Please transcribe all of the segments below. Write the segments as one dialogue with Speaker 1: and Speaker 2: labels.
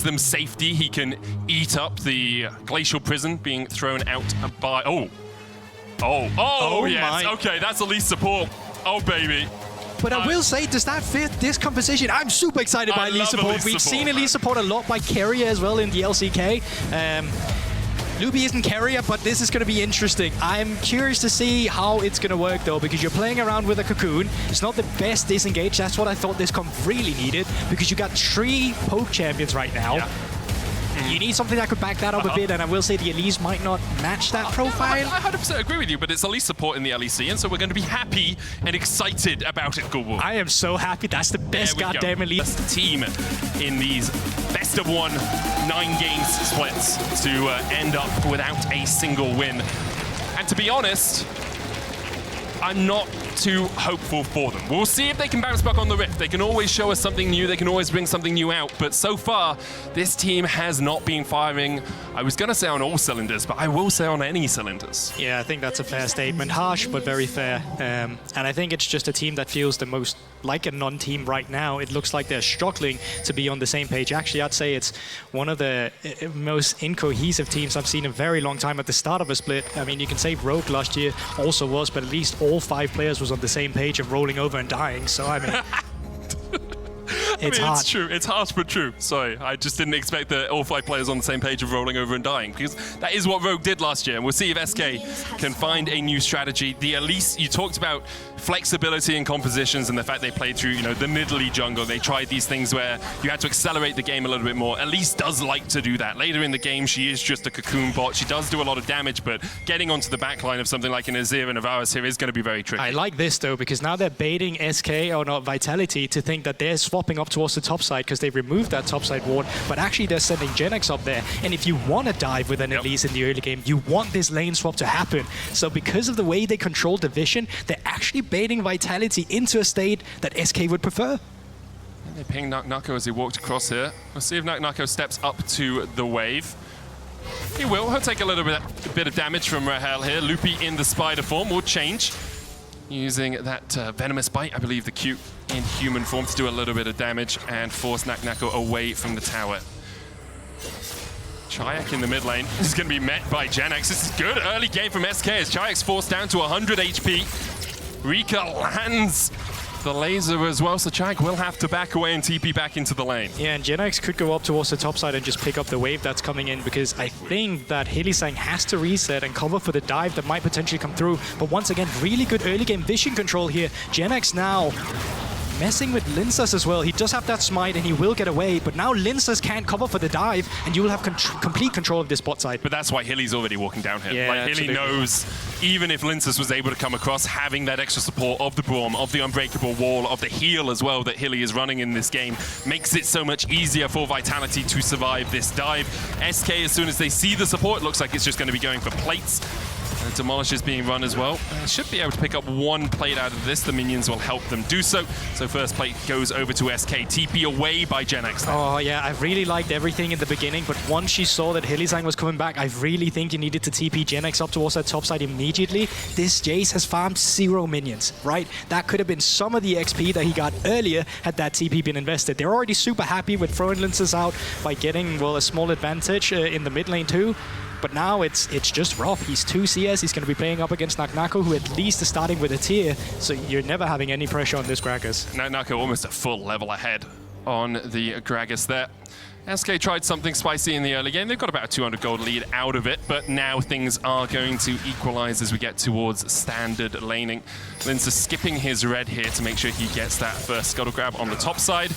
Speaker 1: them safety. He can eat up the glacial prison being thrown out by... Oh, yes.
Speaker 2: My.
Speaker 1: Okay, that's elite support. Oh, baby.
Speaker 2: But I will say, does that fit this composition? I'm super excited by elite support. We've seen elite support a lot by carrier as well in the LCK. Loopy isn't carrier, but this is going to be interesting. I'm curious to see how it's going to work, though, because you're playing around with a cocoon. It's not the best disengage. That's what I thought this comp really needed, because you got 3 poke champions right now. Yeah. You need something that could back that up a bit, and I will say the Elise might not match that profile.
Speaker 1: I 100% agree with you, but it's elite support in the LEC, and so we're going to be happy and excited about it, Google.
Speaker 2: I am so happy. That's the best goddamn Elite.
Speaker 1: That's the team in these best of 1 9-game splits to end up without a single win. And to be honest, I'm not too hopeful for them. We'll see if they can bounce back on the Rift. They can always show us something new. They can always bring something new out. But so far, this team has not been firing, I was going to say on all cylinders, but I will say on any cylinders.
Speaker 2: Yeah, I think that's a fair statement. Harsh, but very fair. And I think it's just a team that feels the most like a non-team right now. It looks like they're struggling to be on the same page. Actually, I'd say it's one of the most incohesive teams I've seen in a very long time at the start of a split. I mean, you can say Rogue last year also was, but at least all 5 players was on the same page of rolling over and dying. So, I mean...
Speaker 1: It's true. It's harsh, but true. Sorry, I just didn't expect that all 5 players on the same page of rolling over and dying, because that is what Rogue did last year. And we'll see if SK can find a new strategy. The Elise, you talked about flexibility in compositions and the fact they played through, the middle-y jungle. They tried these things where you had to accelerate the game a little bit more. Elise does like to do that. Later in the game, she is just a cocoon bot. She does do a lot of damage, but getting onto the backline of something like an Azir and a Varus here is going to be very tricky.
Speaker 2: I like this, though, because now they're baiting SK, or not Vitality, to think that they're swapping up towards the top side because they've removed that top side ward, but actually they're sending Genex up there. And if you want to dive with an Elise in the early game, you want this lane swap to happen. So because of the way they control the vision, they're actually baiting Vitality into a state that SK would prefer.
Speaker 1: And they ping Nako as he walked across here. We'll see if Nako steps up to the wave. He will. He'll take a bit of damage from Rahel here. Loopy in the spider form will change, using that venomous bite, I believe the Q in human form, to do a little bit of damage and force Nako away from the tower. Chayak in the mid lane is going to be met by Genex. This is good early game from SK as Chayak's forced down to 100 HP. Rika lands the laser as well, so Chayak will have to back away and TP back into the lane.
Speaker 2: Yeah, and Genex could go up towards the top side and just pick up the wave that's coming in, because I think that Hylissang has to reset and cover for the dive that might potentially come through. But once again, really good early game vision control here. Genex now messing with Linsas as well. He does have that smite and he will get away, but now Linsas can't cover for the dive and you will have complete control of this bot side.
Speaker 1: But that's why Hilly's already walking down here.
Speaker 2: Yeah,
Speaker 1: like, Hilly knows, even if Linsas was able to come across, having that extra support of the Braum, of the unbreakable wall, of the heal as well that Hilly is running in this game, makes it so much easier for Vitality to survive this dive. SK, as soon as they see the support, looks like it's just going to be going for plates. And Demolish is being run as well. Should be able to pick up 1 plate out of this. The minions will help them do so. So first plate goes over to SK. TP away by Genex.
Speaker 2: Oh yeah, I really liked everything in the beginning, but once she saw that Hylissang was coming back, I really think you needed to TP Genex up towards that top side immediately. This Jace has farmed 0 minions, right? That could have been some of the XP that he got earlier had that TP been invested. They're already super happy with throwing Linsas out by getting, well, a small advantage in the mid lane too. But now it's just rough. He's 2 CS. He's going to be playing up against Nako, who at least is starting with a tier. So you're never having any pressure on this Gragas.
Speaker 1: Nako almost a full level ahead on the Gragas there. SK tried something spicy in the early game. They've got about a 200 gold lead out of it, but now things are going to equalize as we get towards standard laning. Linsas skipping his red here to make sure he gets that first scuttle grab on the top side.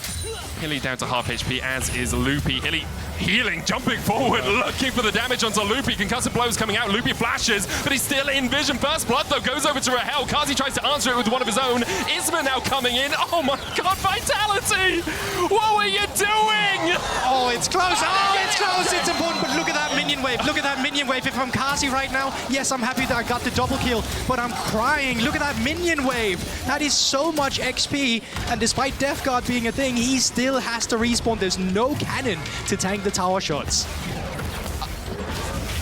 Speaker 1: Hilly down to half HP, as is Loopy. Hilly healing, jumping forward, looking for the damage onto Loopy. Concussive blows coming out. Loopy flashes, but he's still in vision. First blood, though, goes over to Rahel. Kazi tries to answer it with one of his own. Isma now coming in. Oh my god, Vitality! What were you doing?
Speaker 2: Oh, it's close. Oh, it's close. It's important, but look at that minion wave. Look at that minion wave. If I'm Kazi right now, yes, I'm happy that I got the double kill, but I'm crying. Look at that minion wave. That is so much XP, and despite Death Guard being a thing, he still has to respawn. There's no cannon to tank the tower shots.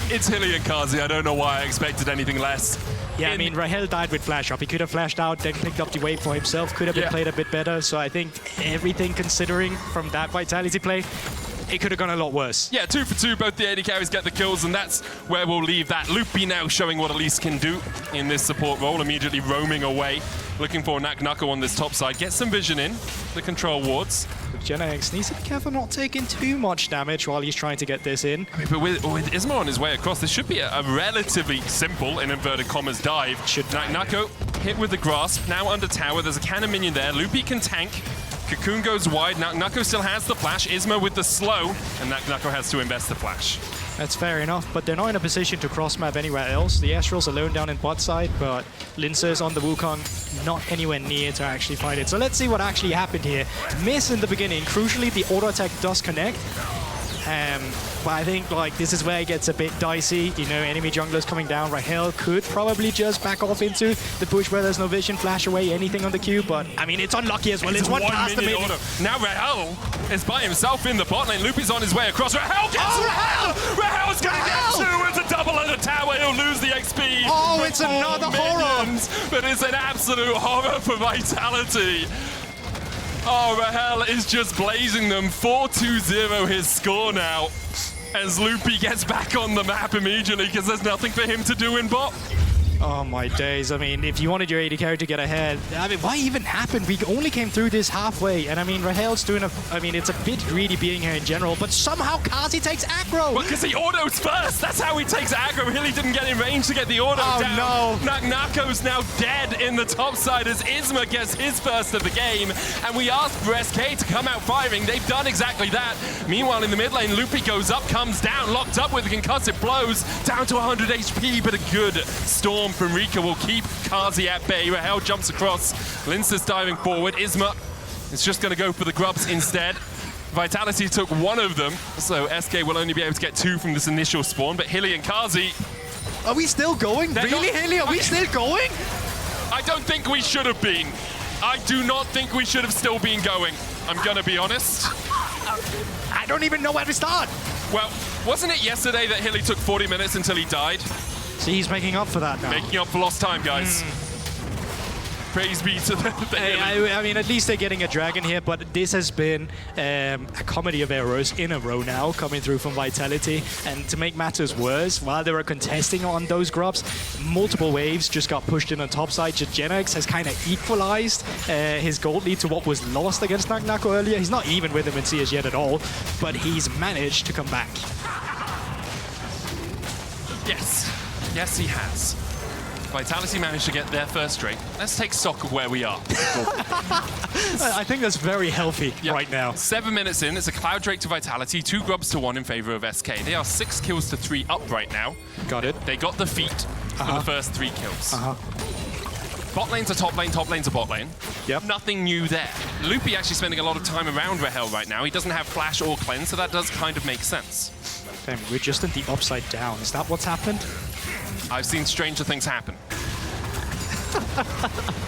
Speaker 1: It's Hilly and Kazi. I don't know why I expected anything less.
Speaker 2: Yeah, I mean, Rahel died with flash up. He could have flashed out, then picked up the wave for himself. Could have been played a bit better. So I think everything considering from that Vitality play, it could have gone a lot worse.
Speaker 1: Yeah, 2 for 2, both the AD carries get the kills, and that's where we'll leave that. Loopy now showing what Elise can do in this support role, immediately roaming away, looking for Naknako on this top side. Get some vision in, the control wards.
Speaker 2: Genex needs to be careful not taking too much damage while he's trying to get this in.
Speaker 1: I mean, but with Isma on his way across, this should be a relatively simple, in inverted commas, dive. Naknako hit with the grasp, now under tower. There's a cannon minion there. Loopy can tank. Cocoon goes wide. Naknako still has the flash. Isma with the slow, and Naknako has to invest the flash.
Speaker 2: That's fair enough, but they're not in a position to cross-map anywhere else. The Astral's alone down in bot side, but Lince's on the Wukong, not anywhere near to actually fight it. So let's see what actually happened here. Miss in the beginning. Crucially, the auto attack does connect. But I think like this is where it gets a bit dicey. You know, enemy junglers coming down. Rahel could probably just back off into the push where there's no vision, flash away anything on the queue. But I mean, it's unlucky as well. It's one past the mid.
Speaker 1: Now Rahel is by himself in the bot lane. Loopy's on his way across. Rahel gets Rahel! Rahel's gonna get 2. It's a double under tower. He'll lose the XP.
Speaker 2: Oh, it's another horror.
Speaker 1: But it's an absolute horror for Vitality. Oh, Rahel is just blazing them. 4-2-0 his score now, as Loopy gets back on the map immediately because there's nothing for him to do in bot.
Speaker 2: Oh my days, I mean, if you wanted your AD carry to get ahead, I mean, why even happen? We only came through this halfway, and I mean, Rahel's doing I mean, it's a bit greedy being here in general, but somehow Kazi takes aggro!
Speaker 1: Because he autos first! That's how he takes aggro! Hilly didn't get in range to get the auto down.
Speaker 2: Oh no!
Speaker 1: Naknako's now dead in the top side as Isma gets his first of the game, and we asked for SK to come out firing. They've done exactly that. Meanwhile, in the mid lane, Loopy goes up, comes down, locked up with the concussive blows, down to 100 HP, but a good storm from Rika will keep Kazi at bay. Rahel jumps across. Lince's diving forward. Isma is just going to go for the grubs instead. Vitality took 1 of them, so SK will only be able to get 2 from this initial spawn, but Hilly and Kazi...
Speaker 2: Are we still going? Really, Hilly? Are we still going?
Speaker 1: I don't think we should have been. I do not think we should have still been going. I'm going to be honest.
Speaker 2: I don't even know where to start.
Speaker 1: Well, wasn't it yesterday that Hilly took 40 minutes until he died?
Speaker 2: See, he's making up for that now.
Speaker 1: Making up for lost time, guys. Praise be to the Hilly.
Speaker 2: I mean, at least they're getting a dragon here, but this has been a comedy of errors in a row now coming through from Vitality. And to make matters worse, while they were contesting on those grubs, multiple waves just got pushed in on top side. Genex has kind of equalized his gold lead to what was lost against Naknako earlier. He's not even with him in CS yet at all, but he's managed to come back.
Speaker 1: Yes. Yes, he has. Vitality managed to get their first straight. Let's take stock of where we are.
Speaker 2: I think that's very healthy right now.
Speaker 1: 7 minutes in, it's a Cloud Drake to Vitality, 2 grubs to 1 in favor of SK. They are 6 kills to 3 up right now.
Speaker 2: Got it.
Speaker 1: They got the feat for the first 3 kills. Bot lane to top lane to bot lane.
Speaker 2: Yep.
Speaker 1: Nothing new there. Loopy actually spending a lot of time around Rahel right now. He doesn't have flash or cleanse, so that does kind of make sense.
Speaker 2: Damn, we're just in the upside down. Is that what's happened?
Speaker 1: I've seen stranger things happen.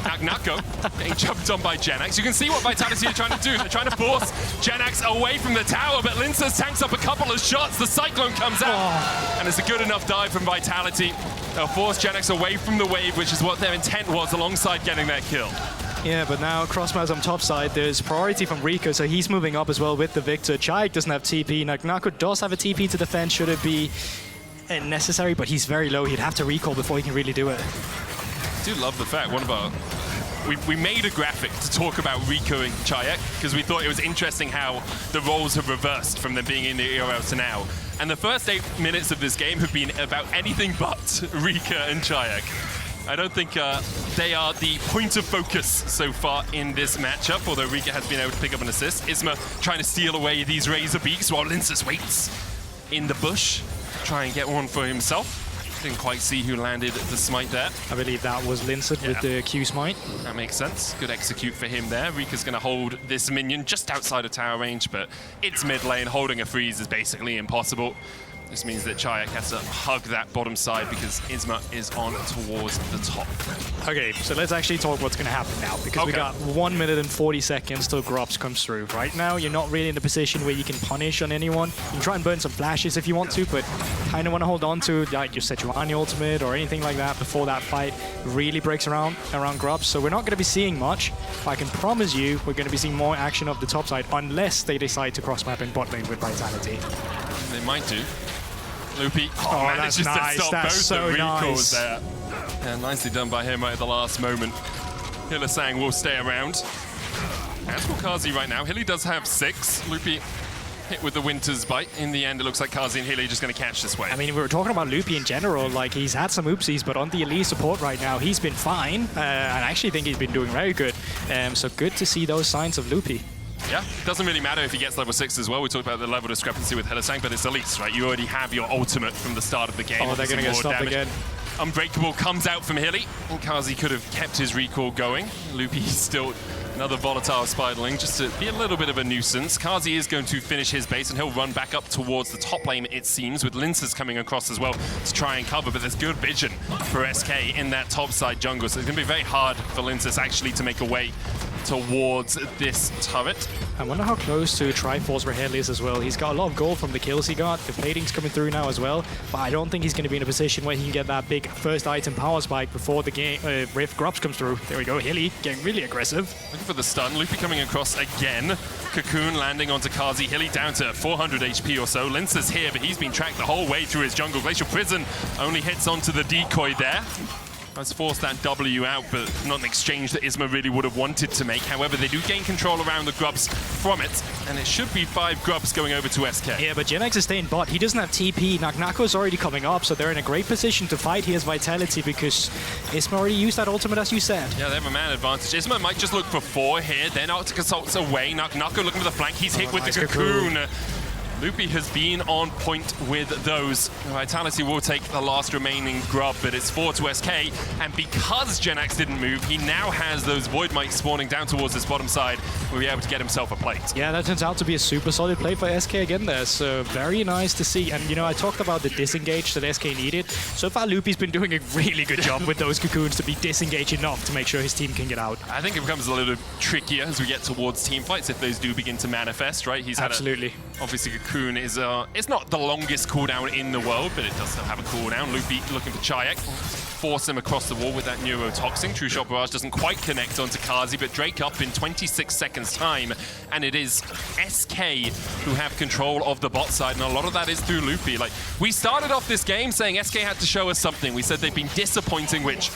Speaker 1: Naknako getting jumped on by Genax. You can see what Vitality are trying to do. They're trying to force Genax away from the tower, but Lince's tanks up a couple of shots. The Cyclone comes out, and it's a good enough dive from Vitality. They'll force Genax away from the wave, which is what their intent was, alongside getting that kill.
Speaker 2: Yeah, but now Crossma's on top side. There's priority from Rico, so he's moving up as well with the Victor. Chaik doesn't have TP. Naknako does have a TP to defend, should it be necessary, but he's very low. He'd have to recall before he can really do it.
Speaker 1: I do love the fact we made a graphic to talk about Rico and Chaik because we thought it was interesting how the roles have reversed from them being in the ERL to now. And the first 8 minutes of this game have been about anything but Rika and Chaik. I don't think they are the point of focus so far in this matchup, although Rika has been able to pick up an assist. Isma trying to steal away these Razor Beaks while Lince's waits in the bush. Try and get one for himself. Didn't quite see who landed the smite there.
Speaker 2: I believe that was Lincet with the Q smite.
Speaker 1: That makes sense. Good execute for him there. Rika's going to hold this minion just outside of tower range, but it's mid lane. Holding a freeze is basically impossible. This means that Chayak has to hug that bottom side because Isma is on towards the top.
Speaker 2: Okay, so let's actually talk what's going to happen now, because we got 1 minute and 40 seconds till Grobs comes through. Right now, you're not really in a position where you can punish on anyone. You can try and burn some flashes if you want to, but kind of want to hold on to like your Sejuani ultimate or anything like that before that fight really breaks around Grobs. So we're not going to be seeing much. But I can promise you we're going to be seeing more action of the top side unless they decide to cross-map in bot lane with Vitality.
Speaker 1: They might do. Loopy
Speaker 2: that's
Speaker 1: manages
Speaker 2: nice.
Speaker 1: to stop
Speaker 2: That's
Speaker 1: both
Speaker 2: so
Speaker 1: the recalls
Speaker 2: nice.
Speaker 1: there. And nicely done by him right at the last moment. Hylissang will stay around. As for Kazi right now, Hilly does have 6. Loopy hit with the Winter's Bite. In the end, it looks like Kazi and Hilly are just going to catch this wave.
Speaker 2: I mean, we were talking about Loopy in general, like he's had some oopsies, but on the elite support right now, he's been fine. And I actually think he's been doing very good. So good to see those signs of Loopy.
Speaker 1: Yeah, doesn't really matter if he gets level 6 as well. We talked about the level discrepancy with Hylissang, but it's Elise, right? You already have your ultimate from the start of the game.
Speaker 2: Oh, they're going to get stopped again.
Speaker 1: Unbreakable comes out from Hilly. And Kazi could have kept his recall going. Loopy still another volatile Spiderling just to be a little bit of a nuisance. Kazi is going to finish his base and he'll run back up towards the top lane, it seems, with Linces coming across as well to try and cover, but there's good vision for SK in that top side jungle, so it's going to be very hard for Linces actually to make a way towards this turret.
Speaker 2: I wonder how close to Triforce Rahel is as well. He's got a lot of gold from the kills he got. The plating's coming through now as well, but I don't think he's going to be in a position where he can get that big first item power spike before the game Rift Grubs comes through. There we go, Hilly getting really aggressive.
Speaker 1: Looking for the stun. Loopy coming across again. Cocoon landing onto Kazi. Hilly down to 400 HP or so. Lince's here, but he's been tracked the whole way through his jungle. Glacial Prison only hits onto the decoy there. Has forced that W out, but not an exchange that Isma really would have wanted to make. However, they do gain control around the Grubs from it, and it should be 5 Grubs going over to SK.
Speaker 2: Yeah, but Genex is staying bot. He doesn't have TP. Naknako's already coming up, so they're in a great position to fight. He has Vitality because Isma already used that ultimate, as you said.
Speaker 1: Yeah, they have a man advantage. Isma might just look for 4 here. Then Arctic Assault's away. Naknako looking for the flank. He's hit with
Speaker 2: nice
Speaker 1: the Cocoon. Loopy has been on point with those. Vitality will take the last remaining grub, but it's 4 to SK. And because Genax didn't move, he now has those Void Mites spawning down towards this bottom side. Will be able to get himself a plate.
Speaker 2: Yeah, that turns out to be a super solid play for SK again there. So very nice to see. And, you know, I talked about the disengage that SK needed. So far, Loopy's been doing a really good job with those Cocoons to be disengaged enough to make sure his team can get out.
Speaker 1: I think it becomes a little trickier as we get towards team fights if those do begin to manifest, right? He's
Speaker 2: Absolutely.
Speaker 1: Obviously, Cocoon is it's not the longest cooldown in the world, but it does still have a cooldown. Loopy looking for Chayak. Force him across the wall with that Neurotoxin. True Shot Barrage doesn't quite connect onto Kazi, but Drake up in 26 seconds time. And it is SK who have control of the bot side, and a lot of that is through Loopy. Like, we started off this game saying SK had to show us something. We said they've been disappointing, which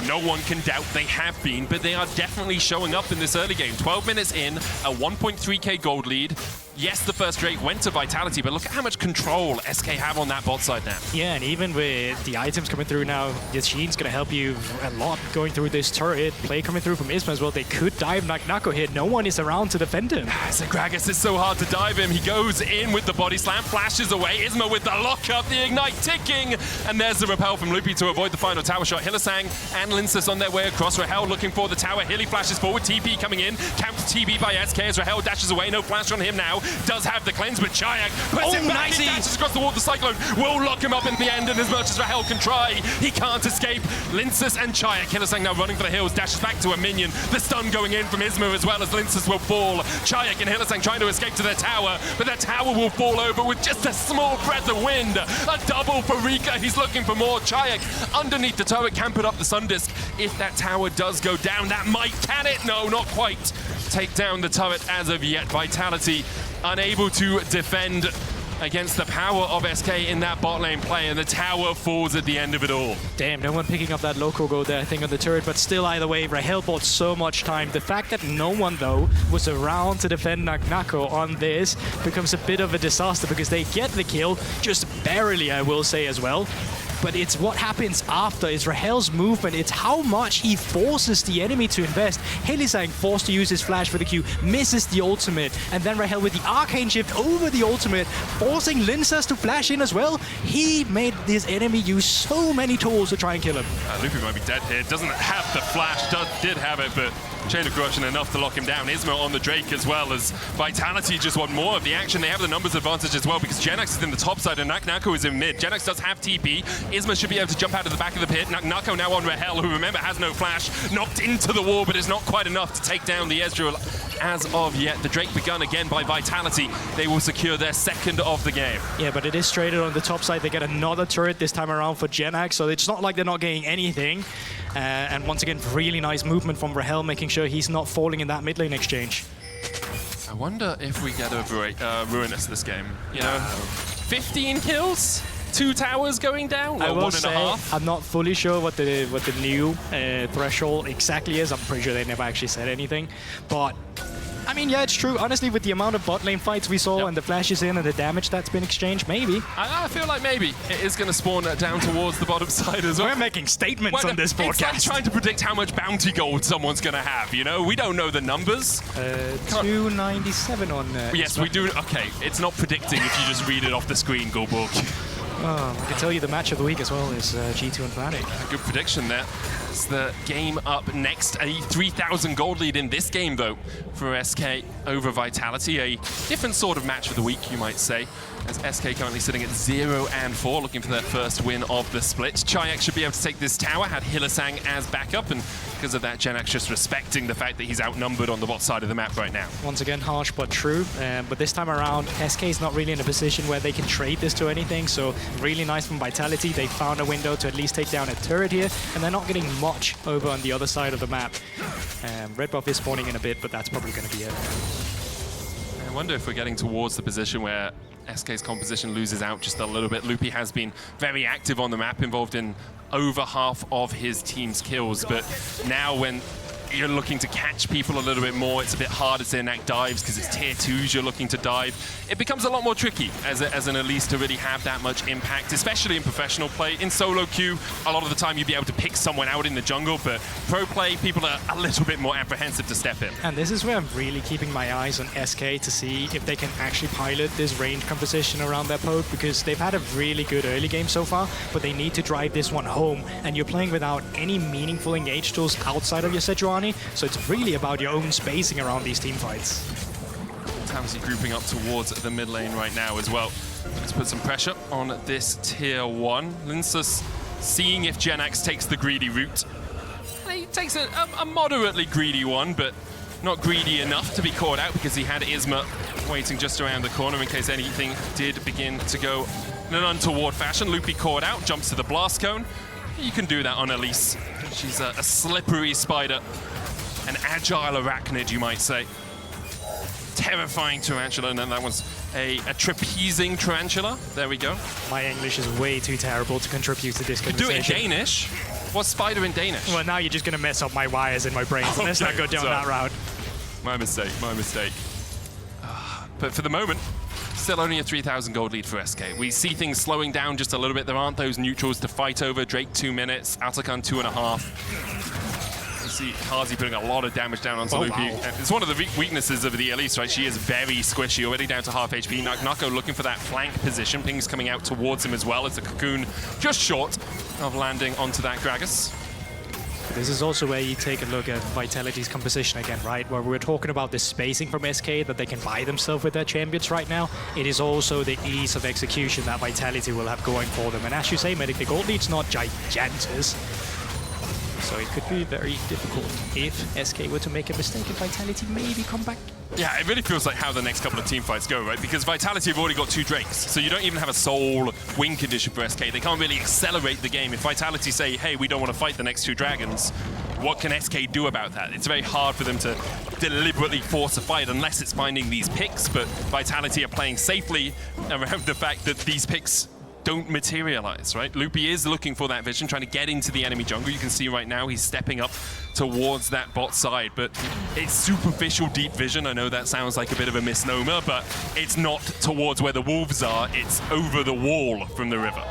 Speaker 1: no one can doubt they have been, but they are definitely showing up in this early game. 12 minutes in, a 1.3k gold lead. Yes, the first Drake went to Vitality, but look at how much control SK have on that bot side now. Yeah,
Speaker 2: and even with the items coming through now, Yashin's going to help you a lot going through this turret. Play coming through from Isma as well. They could dive Naknako here. No one is around to defend him.
Speaker 1: Gragas is so hard to dive him. He goes in with the body slam, flashes away. Isma with the lockup, the ignite ticking, and there's the repel from Loopy to avoid the final tower shot. Hylissang and Linces on their way across. Rahel looking for the tower. Hilly flashes forward. TP coming in. Counter TP by SK as Rahel dashes away. No flash on him now. Does have the cleanse, but Chayak puts it back. He dashes across the wall. The Cyclone will lock him up in the end, and as much as Rahel can try, he can't escape. Linces and Chayak. Hylissang now running for the hills. Dashes back to a minion. The stun going in from Isma as well as Linces will fall. Chayak and Hylissang trying to escape to their tower, but their tower will fall over with just a small breath of wind. A double for Rika. He's looking for more. Chayak underneath the turret can put up the Sun Disc. If that tower does go down, that might, can it? No, not quite. Take down the turret as of yet. Vitality unable to defend against the power of SK in that bot lane play, and the tower falls at the end of it all.
Speaker 2: Damn, no one picking up that local gold there, I think, on the turret, but still, either way, Rahel bought so much time. The fact that no one, though, was around to defend Naknako on this becomes a bit of a disaster because they get the kill, just barely, I will say, as well. But it's what happens after. It's Rahel's movement. It's how much he forces the enemy to invest. Hylissang forced to use his flash for the Q, misses the ultimate, and then Rahel with the arcane shift over the ultimate, forcing Linces to flash in as well. He made this enemy use so many tools to try and kill him.
Speaker 1: Loopy might be dead here. Doesn't have the flash, did have it, but Chain of Corruption enough to lock him down. Isma on the Drake as well, as Vitality just want more of the action. They have the numbers advantage as well because Genax is in the top side and Nako is in mid. Genax does have TP. Isma should be able to jump out of the back of the pit. Nako now on Rahel, who remember has no flash. Knocked into the wall, but is not quite enough to take down the Ezreal as of yet. The Drake begun again by Vitality. They will secure their second of the game.
Speaker 2: Yeah, but it is traded on the top side. They get another turret this time around for Genax, so it's not like they're not getting anything. And once again, really nice movement from Rahel, making sure he's not falling in that mid lane exchange.
Speaker 1: I wonder if we get over Ruinous this game. You know, 15 kills, 2 towers going down.
Speaker 2: I
Speaker 1: Well,
Speaker 2: will
Speaker 1: 1.5.
Speaker 2: say, I'm not fully sure what the new threshold exactly is. I'm pretty sure they never actually said anything. But I mean, yeah, it's true. Honestly, with the amount of bot lane fights we saw and the flashes in and the damage that's been exchanged, maybe.
Speaker 1: I feel like maybe it is going to spawn down towards the bottom side as well.
Speaker 2: We're making statements on this podcast.
Speaker 1: It's like trying to predict how much bounty gold someone's going to have, you know? We don't know the numbers.
Speaker 2: 297 on...
Speaker 1: yes, we do. Okay, it's not predicting if you just read it off the screen, Goldborg.
Speaker 2: I can tell you the match of the week as well is G2 and Fnatic.
Speaker 1: Good prediction there. It's the game up next. A 3,000 gold lead in this game, though, for SK over Vitality. A different sort of match of the week, you might say, as SK currently sitting at 0-4, looking for their first win of the split. Chayak should be able to take this tower, had Hillisang as backup, and because of that, Genax just respecting the fact that he's outnumbered on the bot side of the map right now.
Speaker 2: Once again, harsh but true. But this time around, SK is not really in a position where they can trade this to anything, so really nice from Vitality. They found a window to at least take down a turret here, and they're not getting much over on the other side of the map. Red buff is spawning in a bit, but that's probably going to be it.
Speaker 1: I wonder if we're getting towards the position where SK's composition loses out just a little bit. Loopy has been very active on the map, involved in over half of his team's kills, but now when you're looking to catch people a little bit more, it's a bit harder to enact dives because it's tier 2s you're looking to dive. It becomes a lot more tricky as an Elise to really have that much impact, especially in professional play. In solo queue, a lot of the time you'd be able to pick someone out in the jungle, but pro play, people are a little bit more apprehensive to step in.
Speaker 2: And this is where I'm really keeping my eyes on SK to see if they can actually pilot this range composition around their poke, because they've had a really good early game so far, but they need to drive this one home, and you're playing without any meaningful engage tools outside of your Sejuani. So it's really about your own spacing around these team fights.
Speaker 1: Tansy grouping up towards the mid lane right now as well. Let's put some pressure on this tier 1. Linsus seeing if Genax takes the greedy route. He takes a moderately greedy one, but not greedy enough to be caught out because he had Isma waiting just around the corner in case anything did begin to go in an untoward fashion. Loopy caught out, jumps to the blast cone. You can do that on Elise. She's a slippery spider. An agile arachnid, you might say. Terrifying tarantula, and then that was a trapezing tarantula. There we go.
Speaker 2: My English is way too terrible to contribute to this conversation.
Speaker 1: Do it in Danish. What's spider in Danish?
Speaker 2: Well, now you're just going to mess up my wires in my brain, so let's not go down that route.
Speaker 1: My mistake, my mistake. But for the moment, still only a 3,000 gold lead for SK. We see things slowing down just a little bit. There aren't those neutrals to fight over. Drake 2 minutes, Atakan 2.5. You see Kazi putting a lot of damage down onto Loopy. Wow. It's one of the weaknesses of the Elise, right? She is very squishy, already down to half HP. Nako looking for that flank position. Ping's coming out towards him as well as the Cocoon just short of landing onto that Gragas.
Speaker 2: This is also where you take a look at Vitality's composition again, right? Where we're talking about the spacing from SK that they can buy themselves with their champions right now. It is also the ease of execution that Vitality will have going for them. And as you say, Medic, the gold lead's not gigantus. So it could be very difficult if SK were to make a mistake and Vitality maybe come back.
Speaker 1: Yeah, it really feels like how the next couple of team fights go, right? Because Vitality have already got 2 Drakes, so you don't even have a sole win condition for SK. They can't really accelerate the game. If Vitality say, hey, we don't want to fight the next 2 dragons, what can SK do about that? It's very hard for them to deliberately force a fight unless it's finding these picks, but Vitality are playing safely around the fact that these picks don't materialize, right? Loopy is looking for that vision, trying to get into the enemy jungle. You can see right now he's stepping up towards that bot side, but it's superficial deep vision. I know that sounds like a bit of a misnomer, but it's not towards where the wolves are, it's over the wall from the river.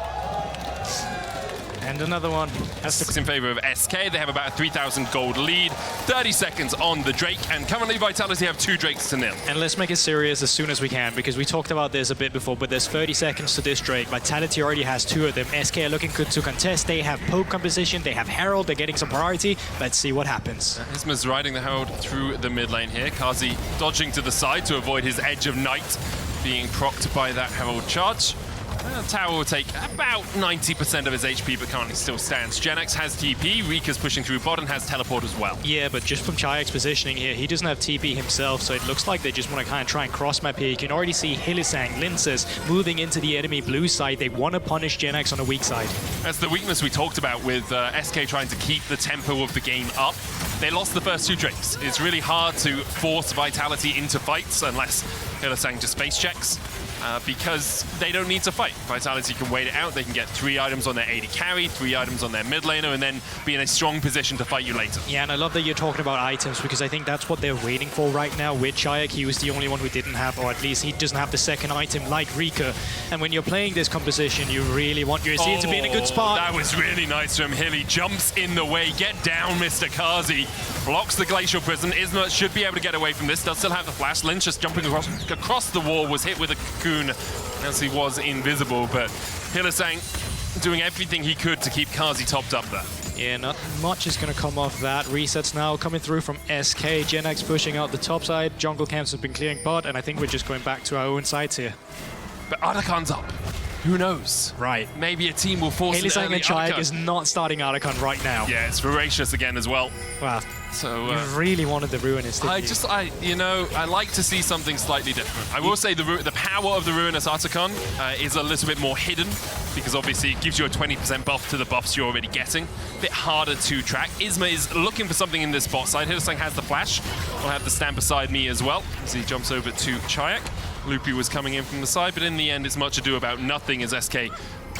Speaker 2: And another one. That's
Speaker 1: It's in favor of SK. They have about a 3,000 gold lead. 30 seconds on the Drake, and currently Vitality have 2 Drakes to nil.
Speaker 2: And let's make it serious as soon as we can, because we talked about this a bit before, but there's 30 seconds to this Drake. Vitality already has 2 of them. SK are looking good to contest. They have poke composition, they have Herald, they're getting some priority. Let's see what happens.
Speaker 1: Isma's riding the Herald through the mid lane here. Kazi dodging to the side to avoid his Edge of Night being procced by that Herald charge. Tower will take about 90% of his HP, but currently still stands. Genex has TP, Rika's pushing through bot and has teleport as well.
Speaker 2: Yeah, but just from Chayek's positioning here, he doesn't have TP himself, so it looks like they just want to kind of try and cross-map here. You can already see Hylissang, Linces moving into the enemy blue side. They want to punish Genex on the weak side.
Speaker 1: That's the weakness we talked about with SK trying to keep the tempo of the game up. They lost the first 2 Drakes. It's really hard to force Vitality into fights unless Hylissang just space checks. Because they don't need to fight. Vitality can wait it out. They can get 3 items on their AD carry, 3 items on their mid laner, and then be in a strong position to fight you later.
Speaker 2: Yeah, and I love that you're talking about items, because I think that's what they're waiting for right now. With Chayek, he was the only one who didn't have, or at least he doesn't have the second item like Rika. And when you're playing this composition, you really want your SC to be in a good spot.
Speaker 1: That was really nice from Hilly. Jumps in the way. Get down, Mr. Kazi. Blocks the Glacial Prison. Isma should be able to get away from this. Does still have the flash. Lynch just jumping across the wall. Was hit with a cocoon as he was invisible, but Hylissang doing everything he could to keep Kazi topped up there.
Speaker 2: Yeah, not much is going to come off that. Resets now coming through from SK. Genex pushing out the top side. Jungle camps have been clearing bot, and I think we're just going back to our own sides here.
Speaker 1: But Ardakan's up. Who knows?
Speaker 2: Right.
Speaker 1: Maybe a team will force
Speaker 2: Hylissang
Speaker 1: an early
Speaker 2: and Chayek
Speaker 1: Ardakan.
Speaker 2: is not starting Ardakan right now.
Speaker 1: Yeah, it's voracious again as well.
Speaker 2: Wow.
Speaker 1: So
Speaker 2: You really wanted the Ruinous, didn't you?
Speaker 1: I like to see something slightly different. I will say the power of the Ruinous Articon is a little bit more hidden, because obviously it gives you a 20% buff to the buffs you're already getting. A bit harder to track. Isma is looking for something in this bot side. Hylissang has the flash. I'll have the stand beside me as well, as he jumps over to Chayek. Loopy was coming in from the side, but in the end it's much ado about nothing as SK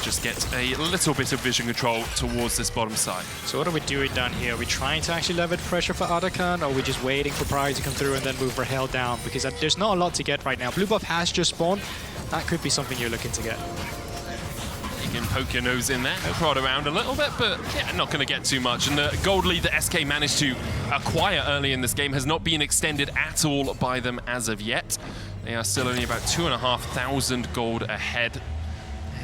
Speaker 1: just get a little bit of vision control towards this bottom side.
Speaker 2: So what are we doing down here? Are we trying to actually leverage pressure for Ardakan, or are we just waiting for Pride to come through and then move Rahel down? Because there's not a lot to get right now. Blue buff has just spawned. That could be something you're looking to get.
Speaker 1: You can poke your nose in there, prod around a little bit, but yeah, not going to get too much. And the gold lead that SK managed to acquire early in this game has not been extended at all by them as of yet. They are still only about 2,500 gold ahead.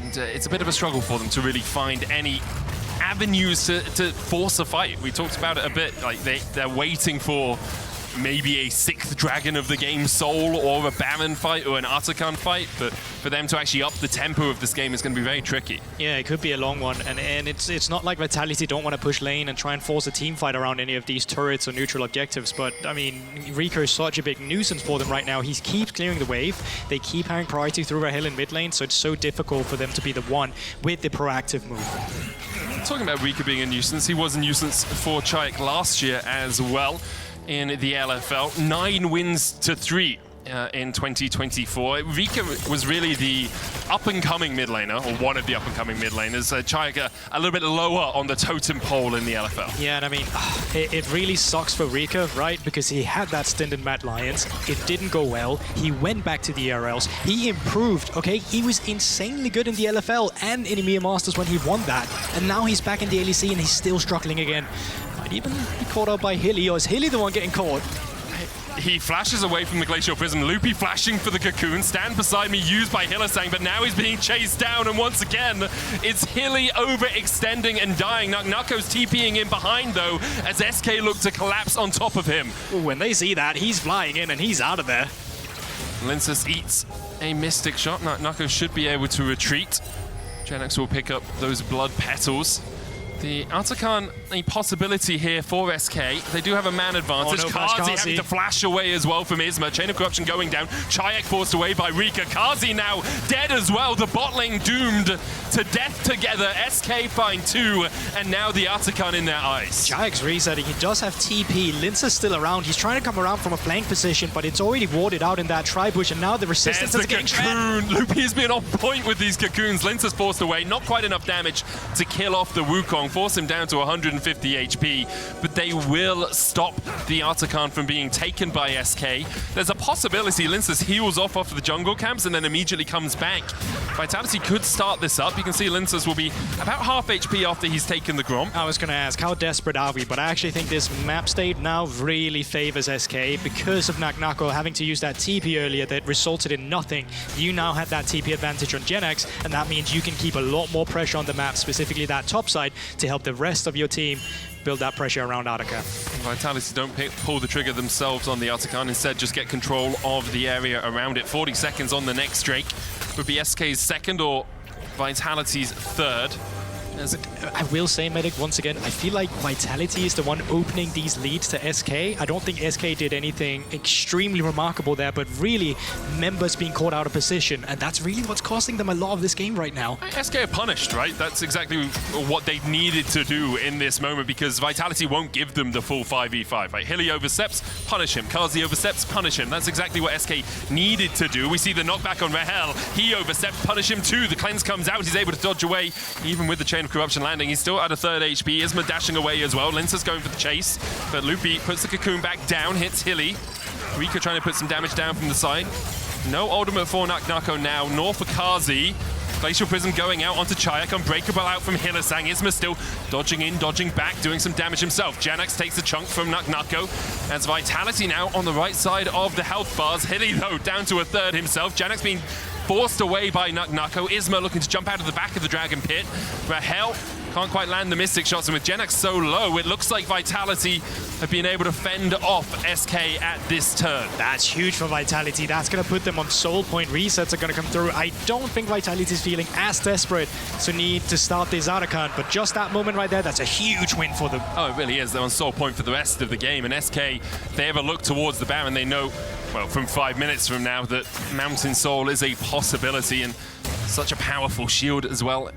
Speaker 1: And it's a bit of a struggle for them to really find any avenues to force a fight. We talked about it a bit, like they're waiting for maybe a 6th Dragon of the game Soul, or a Baron fight, or an Artakan fight, but for them to actually up the tempo of this game is going to be very tricky.
Speaker 2: Yeah, it could be a long one, and it's not like Vitality don't want to push lane and try and force a team fight around any of these turrets or neutral objectives, but I mean, Rika is such a big nuisance for them right now. He keeps clearing the wave, they keep having priority through Rahel in mid lane, so it's so difficult for them to be the one with the proactive move.
Speaker 1: Talking about Rika being a nuisance, he was a nuisance for Chayek last year as well in the LFL. 9 wins to 3 in 2024. Rika was really the up-and-coming mid laner, or one of the up-and-coming mid laners. Chayek a little bit lower on the totem pole in the LFL.
Speaker 2: Yeah, and I mean, it really sucks for Rika, right? Because he had that stint in Mad Lions. It didn't go well. He went back to the ERLs. He improved, okay? He was insanely good in the LFL and in EMEA Masters when he won that. And now he's back in the LEC and he's still struggling again. Might even be caught out by Hilly, or is Hilly the one getting caught?
Speaker 1: He flashes away from the Glacial Prison. Loopy flashing for the cocoon. Stand beside me used by Hylissang, but now he's being chased down, and once again, it's Hilly overextending and dying. Nucko's TPing in behind, though, as SK look to collapse on top of him.
Speaker 2: Ooh, when they see that, he's flying in and he's out of there.
Speaker 1: Linces eats a Mystic shot. Nucko should be able to retreat. Genex will pick up those blood petals. The Artakan, a possibility here for SK. They do have a man advantage.
Speaker 2: Oh, no,
Speaker 1: Kazi having to flash away as well from Isma. Chain of Corruption going down. Chayek forced away by Rika. Kazi now dead as well. The bot lane doomed to death together. SK find 2, and now the Artakan in their eyes.
Speaker 2: Chayek's resetting. He does have TP. Lince is still around. He's trying to come around from a flank position, but it's already warded out in that tri-bush, and now the resistance
Speaker 1: There's
Speaker 2: is
Speaker 1: the
Speaker 2: getting
Speaker 1: cocoon. Loopy has been on point with these cocoons. Lince is forced away. Not quite enough damage to kill off the Wukong. force him down to 150 HP, but they will stop the Artican from being taken by SK. There's a possibility Linces heals off of the jungle camps and then immediately comes back. Vitality could start this up. You can see Linces will be about half HP after he's taken the Gromp.
Speaker 2: I was going to ask, how desperate are we? But I actually think this map state now really favors SK because of Nagnako having to use that TP earlier that resulted in nothing. You now had that TP advantage on GenX, and that means you can keep a lot more pressure on the map, specifically that top side, to help the rest of your team build that pressure around Artican.
Speaker 1: Vitality don't pull the trigger themselves on the Artican, instead just get control of the area around it. 40 seconds on the next Drake would be SK's second or Vitality's third.
Speaker 2: I will say, Medic, once again, I feel like Vitality is the one opening these leads to SK. I don't think SK did anything extremely remarkable there, but really, members being caught out of position, and that's really what's costing them a lot of this game right now.
Speaker 1: SK are punished, right? That's exactly what they needed to do in this moment, because Vitality won't give them the full 5v5, right? Hilly oversteps, punish him. Kazi oversteps, punish him. That's exactly what SK needed to do. We see the knockback on Rahel. He oversteps, punish him too. The cleanse comes out, he's able to dodge away, even with the chain of corruption landing. He's still at a third HP. Isma dashing away as well. Lince's going for the chase, but Loopy puts the cocoon back down, hits Hilly. Rika trying to put some damage down from the side. No ultimate for Nagnako now, nor for Kazi. Glacial Prism going out onto Chayak, unbreakable out from Hylissang. Isma still dodging in, dodging back, doing some damage himself. Janax takes a chunk from Nagnako. As Vitality now on the right side of the health bars. Hilly though down to a third himself. Janax being forced away by Nagnako. Isma looking to jump out of the back of the Dragon Pit. Rahel can't quite land the Mystic shots, and with Genex so low, it looks like Vitality have been able to fend off SK at this turn.
Speaker 2: That's huge for Vitality. That's going to put them on soul point. Resets are going to come through. I don't think Vitality is feeling as desperate to need to start this Artican, but just that moment right there, that's a huge win for them.
Speaker 1: Oh, it really is. They're on soul point for the rest of the game, and SK, if they ever look towards the Baron, they know, well, from 5 minutes from now, that Mountain Soul is a possibility, and such a powerful shield as well.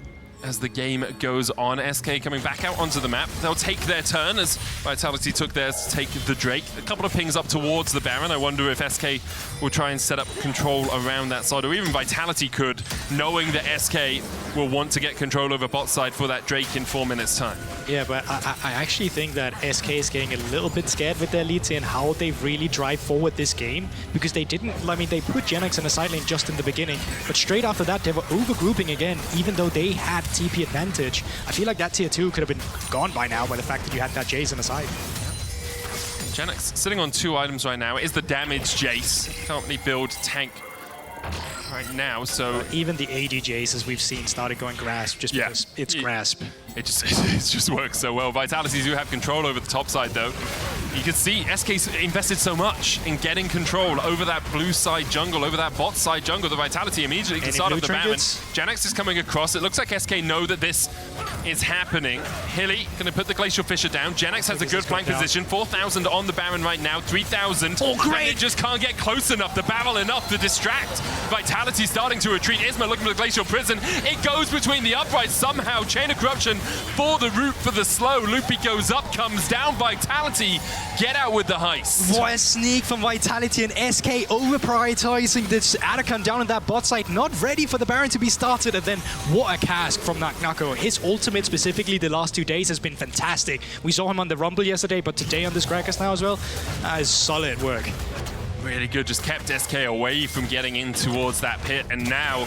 Speaker 1: As the game goes on, SK coming back out onto the map. They'll take their turn as Vitality took theirs to take the Drake. A couple of pings up towards the Baron. I wonder if SK will try and set up control around that side, or even Vitality could, knowing that SK will want to get control over bot side for that Drake in 4 minutes time.
Speaker 2: Yeah, but I actually think that SK is getting a little bit scared with their leads and how they really drive forward this game, because they didn't, I mean, they put Genex in a side lane just in the beginning, but straight after that they were overgrouping again, even though they had TP advantage. I feel like that tier 2 could have been gone by now by the fact that you had that Jace on the side.
Speaker 1: Genex sitting on 2 items right now. Is the damage Jace. Can't really build tank right now, so...
Speaker 2: even the AD Jace, as we've seen, started going Grasp just because it's Grasp.
Speaker 1: It just works so well. Vitality do have control over the top side, though. You can see SK's invested so much in getting control over that blue side jungle, over that bot side jungle. The Vitality immediately can start up the Baron. Janax is coming across. It looks like SK know that this is happening. Hilly going to put the Glacial Fissure down. Janax has a good flank position. 4,000 on the Baron right now. 3,000.
Speaker 2: Oh, great!
Speaker 1: And they just can't get close enough. The barrel enough to distract. Vitality starting to retreat. Isma looking for the Glacial Prison. It goes between the uprights somehow. Chain of Corruption for the root for the slow. Loopy goes up, comes down. Vitality get out with the heist.
Speaker 2: What a sneak from Vitality, and SK over-prioritizing this Artican down on that bot side, not ready for the Baron to be started, and then what a cast from Nagnako. His ultimate, specifically the last 2 days, has been fantastic. We saw him on the Rumble yesterday, but today on this Gragas now as well. That is solid work.
Speaker 1: Really good, just kept SK away from getting in towards that pit, and now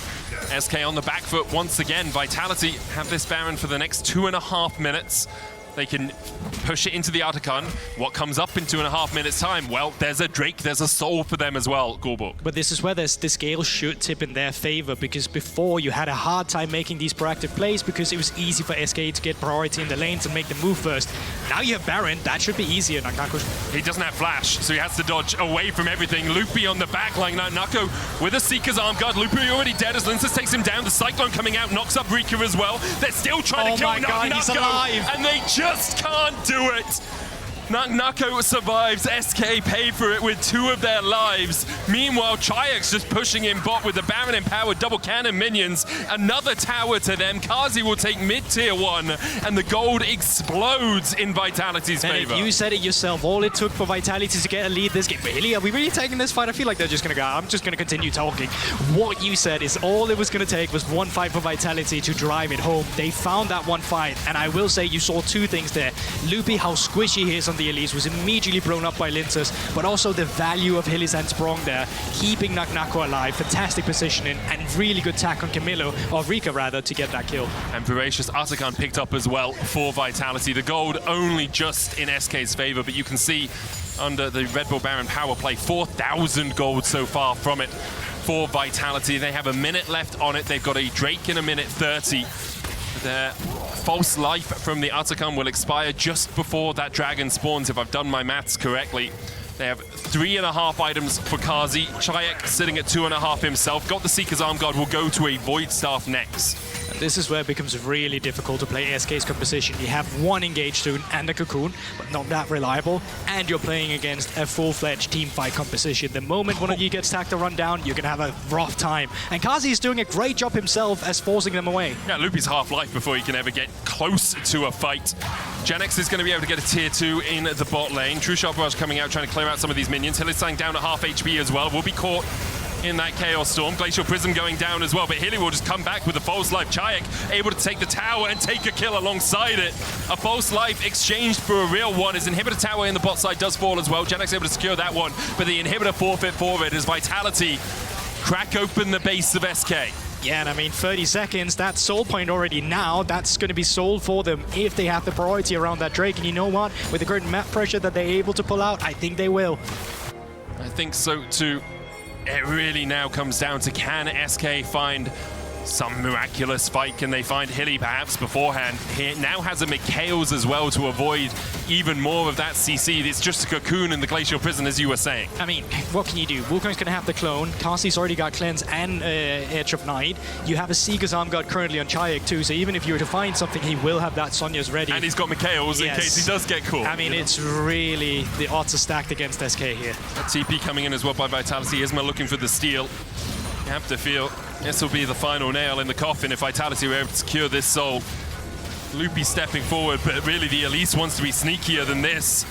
Speaker 1: SK on the back foot once again. Vitality have this Baron for the next 2.5 minutes. They can push it into the Artican. What comes up in 2.5 minutes time? Well, there's a Drake, there's a soul for them as well, Gulborg.
Speaker 2: But this is where the scale should tip in their favor, because before you had a hard time making these proactive plays because it was easy for SK to get priority in the lanes and make them move first. Now you have Baron, that should be easier. Nagnako.
Speaker 1: He doesn't have flash, so he has to dodge away from everything. Loopy on the back line. Nagnako with a Seeker's Arm Guard. Loopy already dead as Linces takes him down. The Cyclone coming out knocks up Rika as well. They're still trying to kill Nagnako,
Speaker 2: he's alive.
Speaker 1: and they just can't do it. Nako survives, SK pay for it with 2 of their lives. Meanwhile, Chayek's just pushing in bot with the Baron empowered double cannon minions. Another tower to them. Kazi will take mid-tier 1, and the gold explodes in Vitality's favor.
Speaker 2: You said it yourself, all it took for Vitality to get a lead this game. Really? Are we really taking this fight? I feel like they're just gonna go, I'm just gonna continue talking. What you said is all it was gonna take was one fight for Vitality to drive it home. They found that one fight, and I will say you saw 2 things there. Loopy, how squishy he is on the Elise, was immediately blown up by Lintus, but also the value of Hillisand's Sprong there, keeping Nako alive, fantastic positioning, and really good tack on Camilo, or Rika rather, to get that kill.
Speaker 1: And Voracious Atakan picked up as well for Vitality. The gold only just in SK's favor, but you can see under the Red Bull Baron power play, 4,000 gold so far from it for Vitality. They have a minute left on it. They've got a Drake in a minute 30. Their false life from the Atakan will expire just before that dragon spawns, if I've done my maths correctly. They have 3.5 items for Kazi. Chayek sitting at 2.5 himself. Got the Seeker's Arm Guard, will go to a Void Staff next.
Speaker 2: And this is where it becomes really difficult to play SK's composition. You have 1 Engage Toon and a Cocoon, but not that reliable, and you're playing against a full-fledged team fight composition. The moment one of you gets tacked or run down, you're gonna have a rough time. And Kazi is doing a great job himself as forcing them away.
Speaker 1: Yeah, Loopy's half-life before he can ever get close to a fight. Genex is going to be able to get a tier 2 in the bot lane. True Shot Barrage coming out, trying to clear out some of these minions. Hillisang down at half HP as well. Will be caught in that Chaos Storm. Glacial Prism going down as well, but Hilly will just come back with a false life. Chayek able to take the tower and take a kill alongside it. A false life exchanged for a real one. His inhibitor tower in the bot side does fall as well. Genex able to secure that one, but the inhibitor forfeit for it as Vitality crack open the base of SK.
Speaker 2: Yeah, and I mean, 30 seconds, that's soul point already now. That's going to be sold for them if they have the priority around that Drake. And you know what? With the current map pressure that they're able to pull out, I think they will.
Speaker 1: I think so too. It really now comes down to, can SK find some miraculous fight? Can they find Hilly perhaps beforehand? He now has a Mikhails as well to avoid even more of that CC. It's just a Cocoon in the Glacial Prison, as you were saying.
Speaker 2: I mean, what can you do? Wukong's going to have the clone. Cassie's already got Cleanse and Edge of Night. You have a Seeker's Arm Guard currently on Chayek too, so even if you were to find something, he will have that. Sonya's ready.
Speaker 1: And he's got Mikhails in case he does get caught.
Speaker 2: I mean, it's really, the odds are stacked against SK here.
Speaker 1: A TP coming in as well by Vitality. Isma looking for the steal. You have to feel this will be the final nail in the coffin if Vitality were able to secure this soul. Loopy stepping forward, but really the Elise wants to be sneakier than this.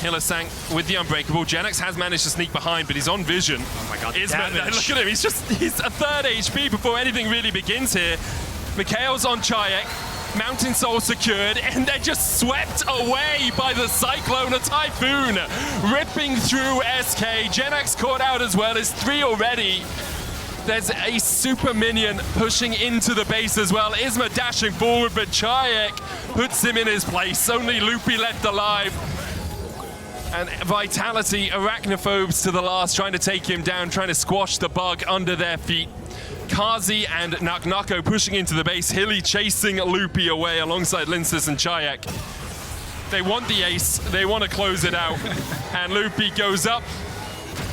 Speaker 1: Hillisang with the Unbreakable. Genex has managed to sneak behind, but he's on vision.
Speaker 2: Oh my god,
Speaker 1: Isma, look at him, he's a third HP before anything really begins here. Mikhail's on Chayek. Mountain Soul secured, and they're just swept away by the Cyclone, a Typhoon, ripping through SK. Genex caught out as well, is 3 already. There's a super minion pushing into the base as well. Isma dashing forward, but Chayek puts him in his place. Only Loopy left alive. And Vitality, Arachnophobes to the last, trying to take him down, trying to squash the bug under their feet. Kazi and Nako pushing into the base. Hilly chasing Loopy away alongside Linsis and Chayek. They want the ace. They want to close it out. And Loopy goes up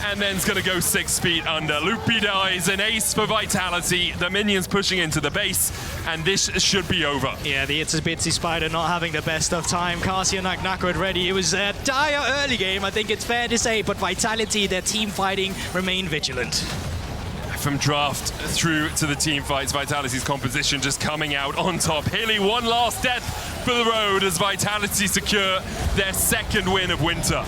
Speaker 1: and then's going to go 6 feet under. Loopy dies, an ace for Vitality. The minions pushing into the base, and this should be over.
Speaker 2: Yeah, the Itsy Bitsy Spider not having the best of time. Kasi and Nako had ready. It was a dire early game, I think it's fair to say, but Vitality, their team fighting, remain vigilant.
Speaker 1: From draft through to the team fights, Vitality's composition just coming out on top. Hilly, one last death for the road as Vitality secure their 2nd win of winter.